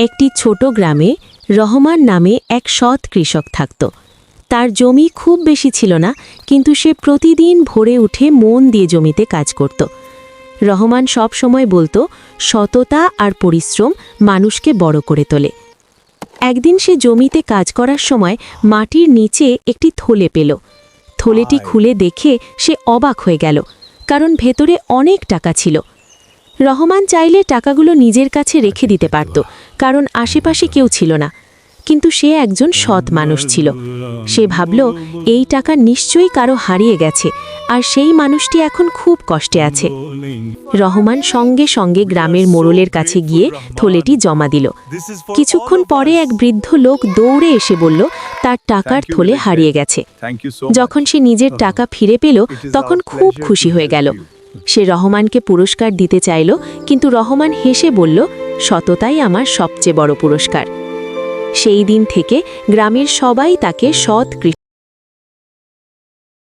একটি ছোট গ্রামে রহমান নামে এক সৎ কৃষক থাকত। তার জমি খুব বেশি ছিল না, কিন্তু সে প্রতিদিন ভোরে উঠে মন দিয়ে জমিতে কাজ করত। রহমান সব সময় বলতো, সততা আর পরিশ্রম মানুষকে বড় করে তোলে। একদিন সে জমিতে কাজ করার সময় মাটির নিচে একটি থলে পেল। থলেটি খুলে দেখে সে অবাক হয়ে গেল, কারণ ভেতরে অনেক টাকা ছিল। রহমান চাইলে টাকাগুলো নিজের কাছে রেখে দিতে পারত, কারণ আশেপাশে কেউ ছিল না। কিন্তু সে একজন সৎ মানুষ ছিল। সে ভাবল, এই টাকা নিশ্চয়ই কারো হারিয়ে গেছে, আর সেই মানুষটি এখন খুব কষ্টে আছে। রহমান সঙ্গে সঙ্গে গ্রামের মোড়লের কাছে গিয়ে থলেটি জমা দিল। কিছুক্ষণ পরে এক বৃদ্ধ লোক দৌড়ে এসে বলল, তার টাকার থলে হারিয়ে গেছে। যখন সে নিজের টাকা ফিরে পেল, তখন খুব খুশি হয়ে গেল। সে রহমানকে পুরস্কার দিতে চাইল, কিন্তু রহমান হেসে বলল, সততাই আমার সবচেয়ে বড় পুরস্কার। সেই দিন থেকে গ্রামের সবাই তাকে সৎ